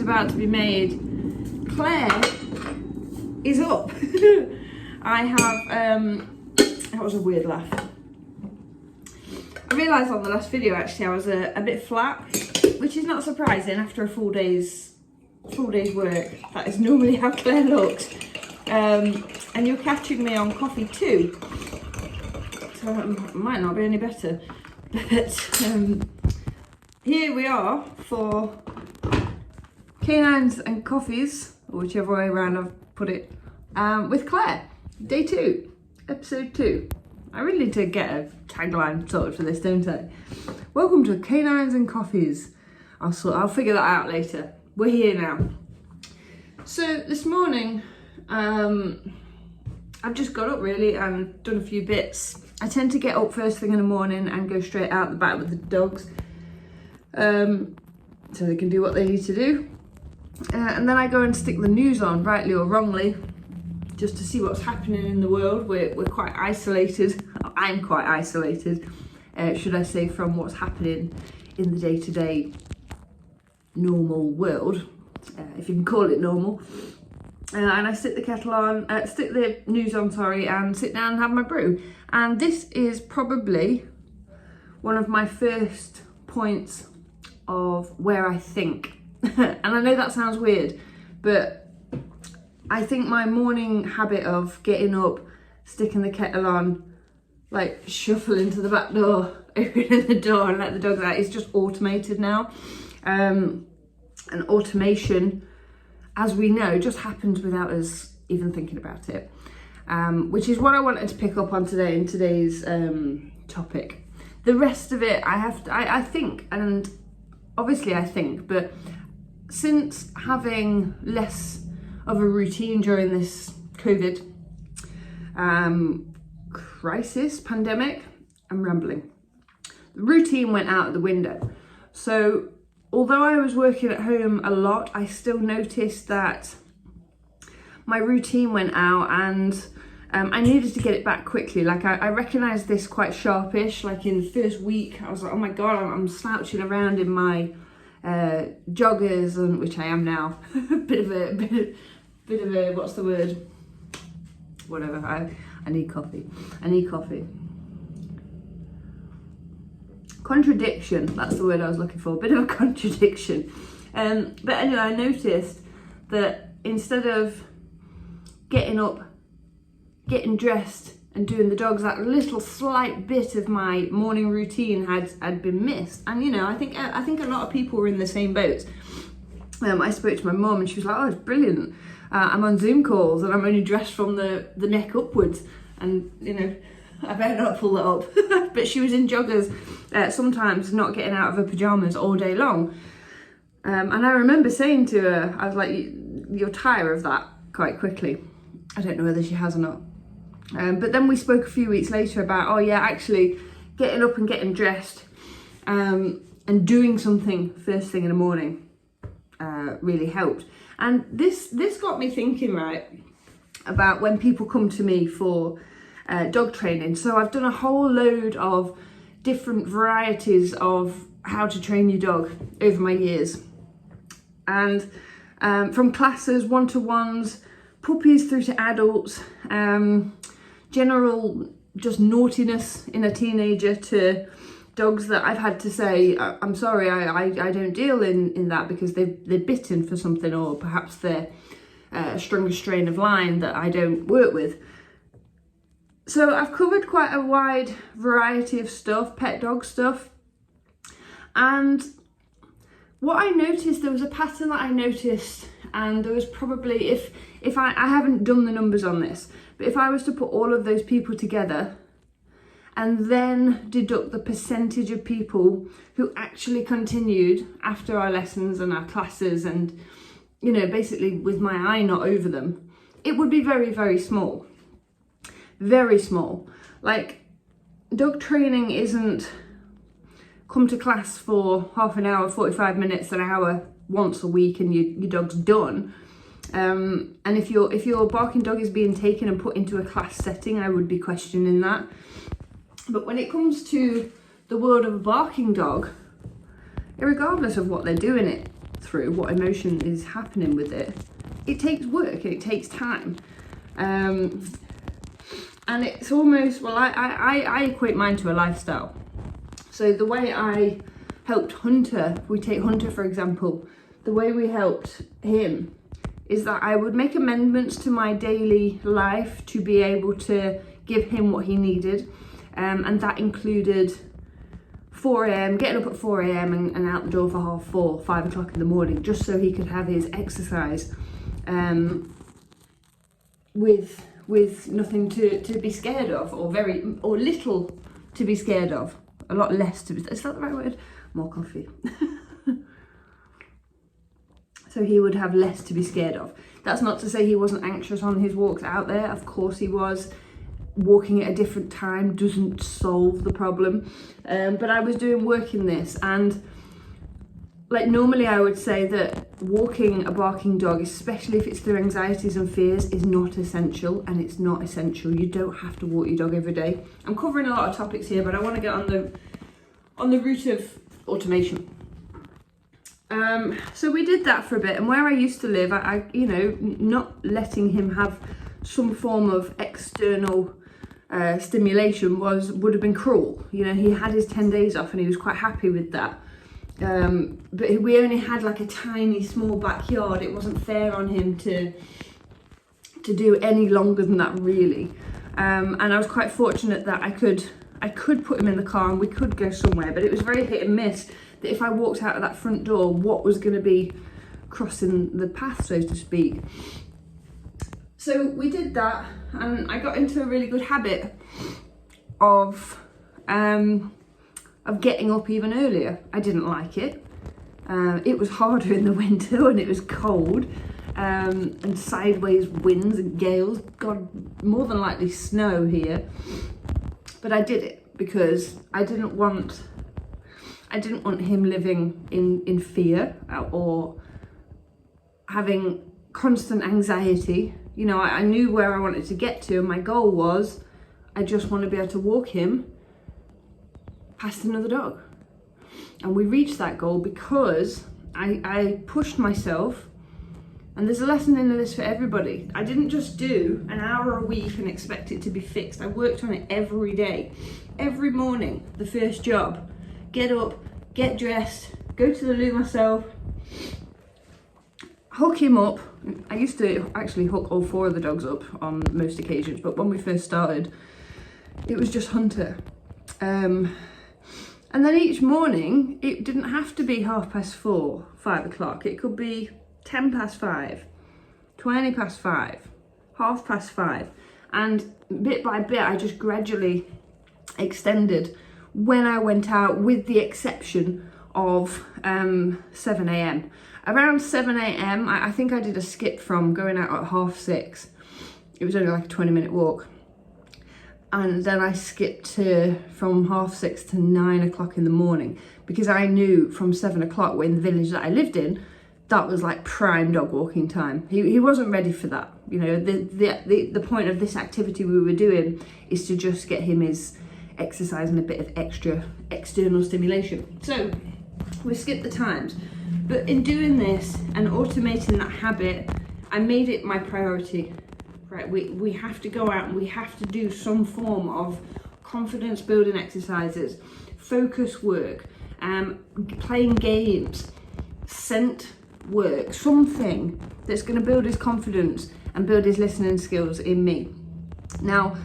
about to be made. Claire is up. I have, that was a weird laugh. I realised on the last video actually I was a bit flat, which is not surprising after a full day's work. That is normally how Claire looks. And you're catching me on coffee too, so it might not be any better. But here we are for Canines and Coffees, or whichever way around I've put it, with Claire. Day 2, episode 2. I really need to get a tagline sorted for this, don't I? Welcome to Canines and Coffees. I'll figure that out later. We're here now. So this morning, I've just got up really and done a few bits. I tend to get up first thing in the morning and go straight out the back with the dogs, so they can do what they need to do. And then I go and stick the news on, rightly or wrongly, just to see what's happening in the world. We're quite isolated. I'm quite isolated, should I say, from what's happening in the day-to-day normal world, if you can call it normal. And I stick the kettle on, stick the news on, sorry, and sit down and have my brew. And this is probably one of my first points of where I think. And I know that sounds weird, but I think my morning habit of getting up, sticking the kettle on, like shuffling to the back door, opening the door and let the dogs out, is just automated now. And automation, as we know, just happens without us even thinking about it, which is what I wanted to pick up on today in today's topic. The rest of it, I think, and obviously I think, but since having less of a routine during this COVID crisis, pandemic, I'm rambling. The routine went out of the window. So although I was working at home a lot, I still noticed that my routine went out, and I needed to get it back quickly. Like I recognised this quite sharpish. Like in the first week, I was like, oh my God, I'm slouching around in my joggers, and which I am now. bit of a, what's the word? Whatever, I need coffee. Contradiction, that's the word I was looking for, a bit of a contradiction. But anyway, I noticed that instead of getting up, getting dressed and doing the dogs, that little slight bit of my morning routine had been missed. And you know, I think a lot of people were in the same boat. I spoke to my mum and she was like, oh, it's brilliant. I'm on Zoom calls and I'm only dressed from the neck upwards. And you know, I better not pull that up. But she was in joggers, sometimes not getting out of her pyjamas all day long. And I remember saying to her, I was like, you'll tire of that quite quickly. I don't know whether she has or not. But then we spoke a few weeks later about, oh yeah, actually getting up and getting dressed and doing something first thing in the morning really helped. And this got me thinking, right, about when people come to me for dog training. So I've done a whole load of different varieties of how to train your dog over my years. And from classes, one-to-ones, puppies through to adults, general just naughtiness in a teenager, to dogs that I've had to say, I'm sorry, I don't deal in that because they're bitten for something, or perhaps they're a stronger strain of line that I don't work with. So I've covered quite a wide variety of stuff, pet dog stuff. And what I noticed, there was a pattern that I noticed, and there was probably, if I haven't done the numbers on this, but if I was to put all of those people together and then deduct the percentage of people who actually continued after our lessons and our classes and, you know, basically with my eye not over them, it would be very, very small. Very small. Like, dog training isn't come to class for half an hour, 45 minutes, an hour, once a week and your dog's done. And if your barking dog is being taken and put into a class setting, I would be questioning that. But when it comes to the world of a barking dog, regardless of what they're doing through, what emotion is happening with it, it takes work and it takes time. And it's almost, well, I equate mine to a lifestyle. So the way I helped Hunter, we take Hunter for example, the way we helped him is that I would make amendments to my daily life to be able to give him what he needed. And that included 4 a.m, getting up at 4 a.m and out the door for 4:30, 5 o'clock in the morning, just so he could have his exercise with nothing to be scared of, or little to be scared of. A lot less to be, is that the right word? More coffee. So he would have less to be scared of. That's not to say he wasn't anxious on his walks out there. Of course he was. Walking at a different time doesn't solve the problem. But I was doing work in this, and like normally I would say that walking a barking dog, especially if it's through anxieties and fears, is not essential, and it's not essential. You don't have to walk your dog every day. I'm covering a lot of topics here, but I want to get on the root of automation. So we did that for a bit, and where I used to live, I you know, not letting him have some form of external stimulation would have been cruel. You know, he had his 10 days off and he was quite happy with that. But we only had like a tiny small backyard. It wasn't fair on him to do any longer than that, really. And I was quite fortunate that I could put him in the car and we could go somewhere, but it was very hit and miss that if I walked out of that front door, what was going to be crossing the path, so to speak. So we did that, and I got into a really good habit of getting up even earlier. I didn't like it. It was harder in the winter when it was cold, and sideways winds and gales. God, more than likely snow here. But I did it because I didn't want him living in fear or having constant anxiety. You know, I knew where I wanted to get to, and my goal was, I just want to be able to walk him past another dog. And we reached that goal because I pushed myself, and there's a lesson in this for everybody. I didn't just do an hour a week and expect it to be fixed. I worked on it every day. Every morning, the first job, get up, get dressed, go to the loo myself, hook him up. I used to actually hook all 4 of the dogs up on most occasions, but when we first started, it was just Hunter. And then each morning, it didn't have to be 4:30, 5 o'clock. It could be 5:10, 5:20, 5:30. And bit by bit, I just gradually extended when I went out, with the exception of 7 a.m. Around 7 a.m, I think I did a skip from going out at 6:30. It was only like a 20-minute walk. And then I skipped from 6:30 to 9 o'clock in the morning, because I knew from 7 o'clock, when the village that I lived in, that was like prime dog walking time. He wasn't ready for that. You know, the point of this activity we were doing is to just get him his exercise and a bit of extra external stimulation. So we skipped the times. But in doing this and automating that habit, I made it my priority. Right, we have to go out and we have to do some form of confidence building exercises, focus work, playing games, scent work, something that's going to build his confidence and build his listening skills in me. Now,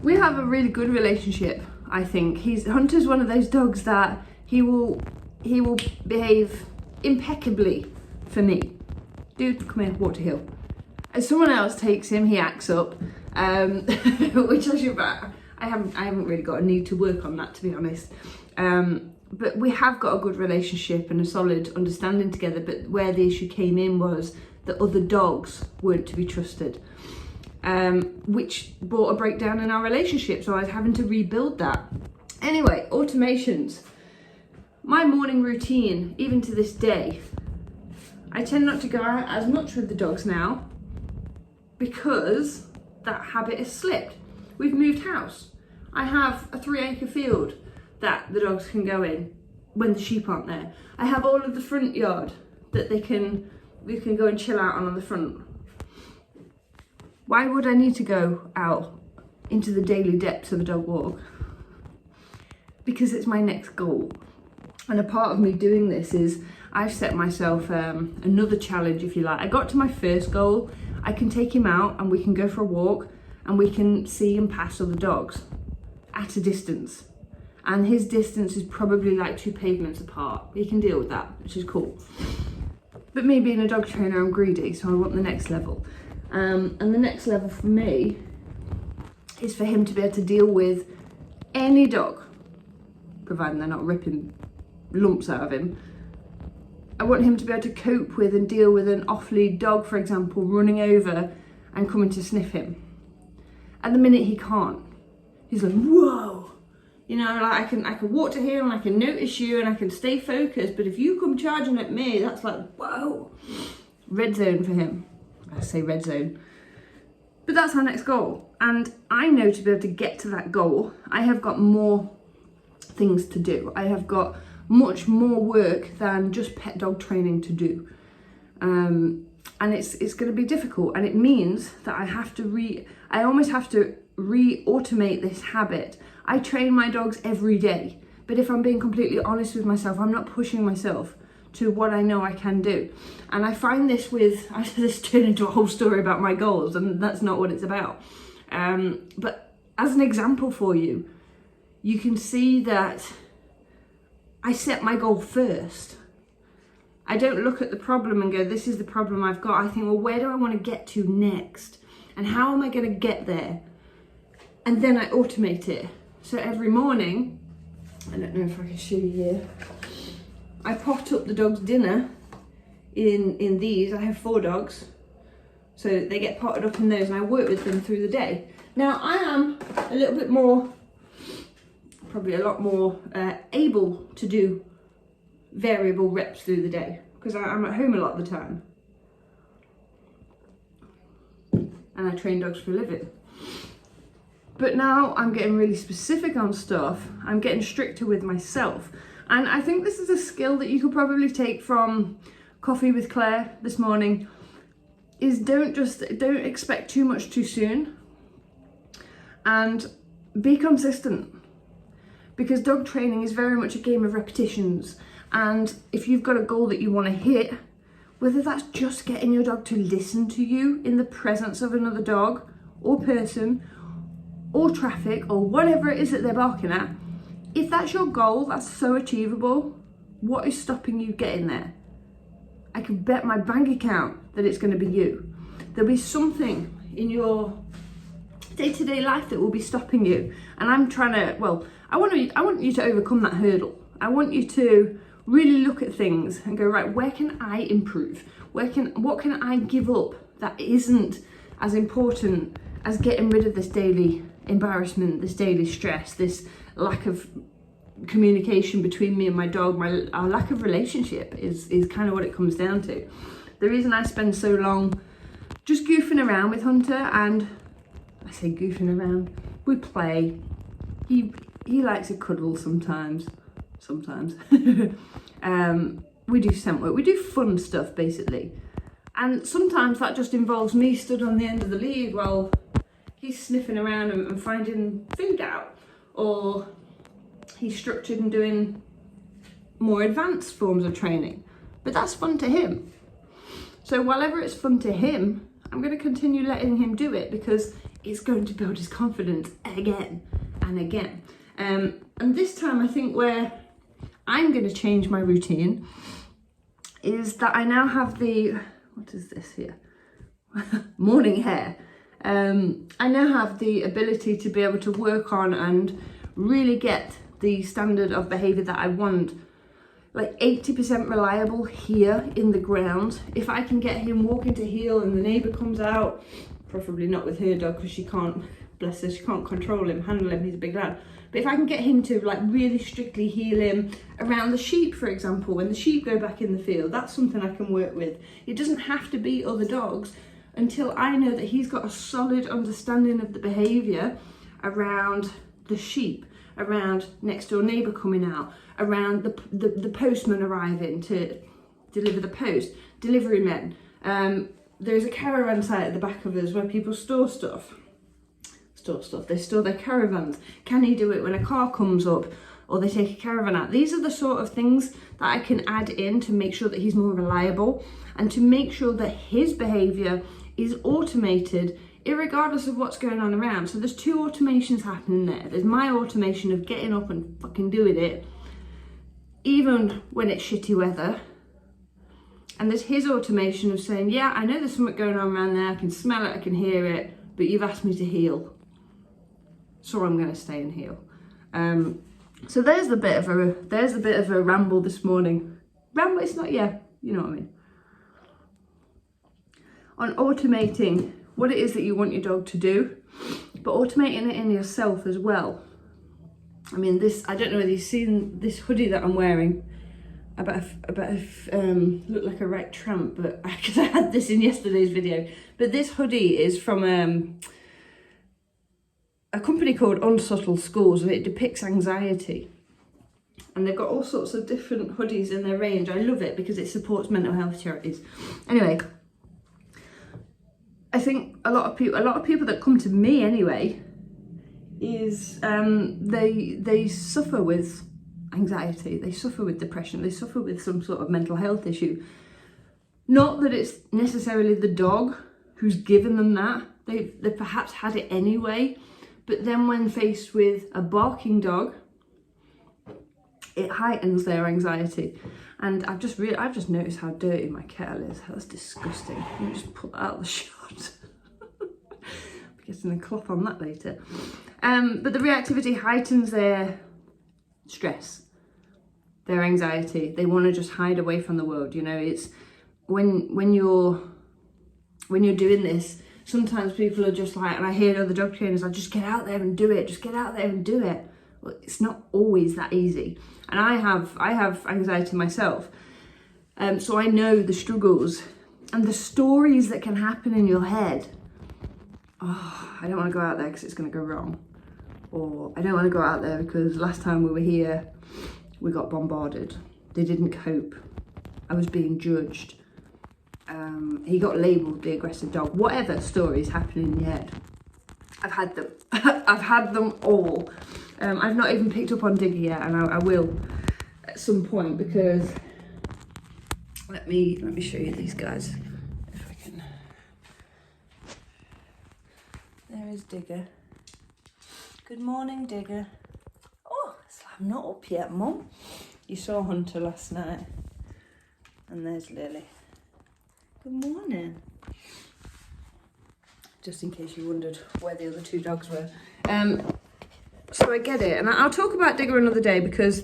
we have a really good relationship, I think. Hunter's one of those dogs that he will behave impeccably for me. Dude, come here, walk to heel. As someone else takes him, he acts up, which I haven't really got a need to work on that, to be honest. But we have got a good relationship and a solid understanding together. But where the issue came in was that other dogs weren't to be trusted, which brought a breakdown in our relationship. So I was having to rebuild that. Anyway, automations. My morning routine, even to this day, I tend not to go out as much with the dogs now, because that habit has slipped. We've moved house. I have a 3-acre field that the dogs can go in when the sheep aren't there. I have all of the front yard that we can go and chill out on the front. Why would I need to go out into the daily depths of a dog walk? Because it's my next goal. And a part of me doing this is I've set myself another challenge, if you like. I got to my first goal. I can take him out and we can go for a walk and we can see and pass other dogs at a distance. And his distance is probably like 2 pavements apart. He can deal with that, which is cool. But me being a dog trainer, I'm greedy, so I want the next level. And the next level for me is for him to be able to deal with any dog, providing they're not ripping lumps out of him. I want him to be able to cope with and deal with an off-lead dog, for example, running over and coming to sniff him. At the minute he can't. He's like, whoa. You know, like I can walk to here and I can notice you and I can stay focused, but if you come charging at me, that's like, whoa. Red zone for him. I say red zone. But that's our next goal. And I know to be able to get to that goal, I have got more things to do. I have got much more work than just pet dog training to do. And it's going to be difficult. And it means that I almost have to re-automate this habit. I train my dogs every day. But if I'm being completely honest with myself, I'm not pushing myself to what I know I can do. And I find this this turned into a whole story about my goals, and that's not what it's about. But as an example for you, you can see that I set my goal first. I don't look at the problem and go, this is the problem I've got. I think, well, where do I want to get to next? And how am I going to get there? And then I automate it. So every morning, I don't know if I can show you here, I pot up the dog's dinner in these. I have 4 dogs, so they get potted up in those, and I work with them through the day. Now I am a little bit more, probably a lot more able to do variable reps through the day because I'm at home a lot of the time and I train dogs for a living. But now I'm getting really specific on stuff. I'm getting stricter with myself. And I think this is a skill that you could probably take from Coffee with Claire this morning, is don't expect too much too soon and be consistent, because dog training is very much a game of repetitions. And if you've got a goal that you want to hit, whether that's just getting your dog to listen to you in the presence of another dog or person or traffic or whatever it is that they're barking at, if that's your goal, that's so achievable. What is stopping you getting there? I could bet my bank account that it's going to be you. There'll be something in your day-to-day life that will be stopping you. And I'm trying to, well, I want you to overcome that hurdle. I want you to really look at things and go, right, where can I improve? What can I give up that isn't as important as getting rid of this daily embarrassment, this daily stress, this lack of communication between me and my dog, our lack of relationship is kind of what it comes down to. The reason I spend so long just goofing around with Hunter, and I say goofing around, we play. He likes a cuddle sometimes. We do scent work, we do fun stuff basically. And sometimes that just involves me stood on the end of the lead while he's sniffing around and finding food out, or he's structured and doing more advanced forms of training. But that's fun to him. So whatever it's fun to him, I'm going to continue letting him do it because it's going to build his confidence again and again. And this time I think where I'm going to change my routine is that I now have the, what is this here? Morning hair. I now have the ability to be able to work on and really get the standard of behaviour that I want, like 80% reliable here in the ground. If I can get him walking to heel and the neighbour comes out, preferably not with her dog because she can't, bless her, she can't control him, handle him, he's a big lad. But if I can get him to like really strictly heel him around the sheep, for example, when the sheep go back in the field, that's something I can work with. It doesn't have to be other dogs until I know that he's got a solid understanding of the behaviour around the sheep, around next door neighbour coming out, around the postman arriving to deliver the post, delivery men. There's a caravan site at the back of us where people store stuff. They store their caravans. Can he do it when a car comes up or they take a caravan out? These are the sort of things that I can add in to make sure that he's more reliable and to make sure that his behaviour is automated irregardless of what's going on around. So there's two automations happening there. There's my automation of getting up and fucking doing it, even when it's shitty weather. And there's his automation of saying, yeah, I know there's something going on around there. I can smell it, I can hear it, but you've asked me to heel. So I'm going to stay and heal. So there's a bit of a ramble this morning. Ramble, it's not, yeah, you know what I mean. On automating what it is that you want your dog to do, but automating it in yourself as well. I mean, I don't know whether you've seen this hoodie that I'm wearing. I bet I've look like a right tramp, but because I had this in yesterday's video. But this hoodie is from a company called Untitled Schools, and it depicts anxiety. And they've got all sorts of different hoodies in their range. I love it because it supports mental health charities. Anyway, I think a lot of people that come to me anyway, is they suffer with anxiety, they suffer with depression, they suffer with some sort of mental health issue. Not that it's necessarily the dog who's given them that. They've perhaps had it anyway. But then when faced with a barking dog, it heightens their anxiety. And I've just noticed how dirty my kettle is. That's disgusting. Let me just put that out of the shot. I'm getting a cloth on that later. But the reactivity heightens their stress, their anxiety. They want to just hide away from the world. You know, it's when you're doing this, sometimes people are just like, and I hear other dog trainers like, just get out there and do it, just get out there and do it. Well, it's not always that easy. And I have anxiety myself. So I know the struggles and the stories that can happen in your head. Oh, I don't want to go out there because it's going to go wrong. Or I don't want to go out there because last time we were here, we got bombarded. They didn't cope. I was being judged. He got labelled the aggressive dog. Whatever stories happening in your head, I've had them. I've had them all. I've not even picked up on Digger yet, and I will at some point, because let me show you these guys if I can. There is Digger. Good morning, Digger. Oh, I'm not up yet, Mum. You saw Hunter last night, and there's Lily. Good morning. Just in case you wondered where the other two dogs were. So I get it, and I'll talk about Digger another day because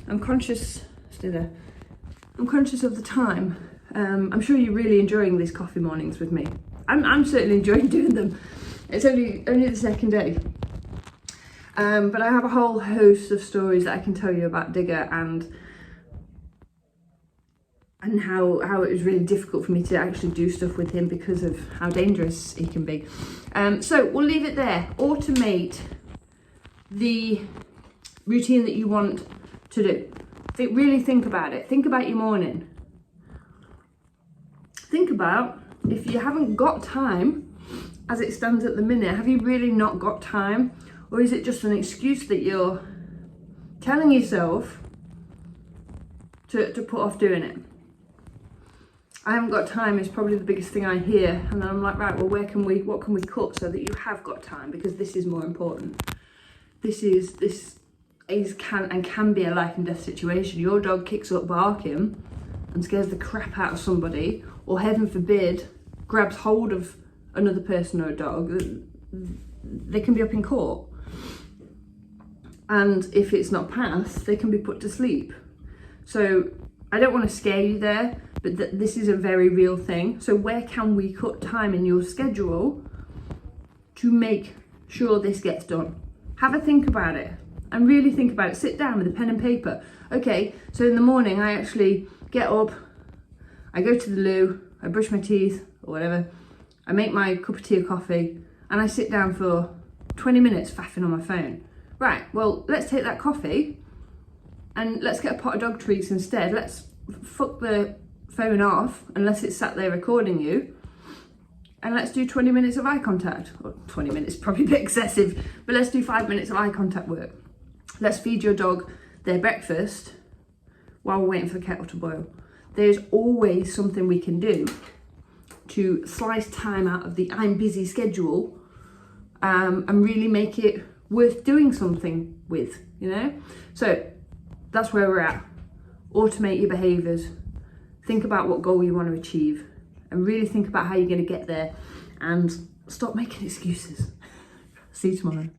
I'm conscious. I'm conscious of the time. I'm sure you're really enjoying these coffee mornings with me. I'm certainly enjoying doing them. It's only the second day. But I have a whole host of stories that I can tell you about Digger and how it was really difficult for me to actually do stuff with him because of how dangerous he can be. So we'll leave it there. Automate the routine that you want to do. Really think about it. Think about your morning. Think about, if you haven't got time as it stands at the minute, have you really not got time? Or is it just an excuse that you're telling yourself to put off doing it? I haven't got time is probably the biggest thing I hear. And then I'm like, right, well, what can we cut so that you have got time? Because this is more important. This can be a life and death situation. Your dog kicks up barking and scares the crap out of somebody, or heaven forbid, grabs hold of another person or a dog. They can be up in court. And if it's not passed, they can be put to sleep. So I don't want to scare you there, but this is a very real thing. So where can we cut time in your schedule to make sure this gets done? Have a think about it and really think about it. Sit down with a pen and paper. Okay, so in the morning I actually get up, I go to the loo, I brush my teeth or whatever, I make my cup of tea or coffee, and I sit down for 20 minutes faffing on my phone. Right, well, let's take that coffee and let's get a pot of dog treats instead. Let's fuck the phone off unless it's sat there recording you, and let's do 20 minutes of eye contact. Or 20 minutes, probably a bit excessive, but let's do 5 minutes of eye contact work. Let's feed your dog their breakfast while we're waiting for the kettle to boil. There's always something we can do to slice time out of the I'm busy schedule, and really make it worth doing something with, you know? So that's where we're at. Automate your behaviours. Think about what goal you want to achieve, and really think about how you're going to get there, and stop making excuses. See you tomorrow.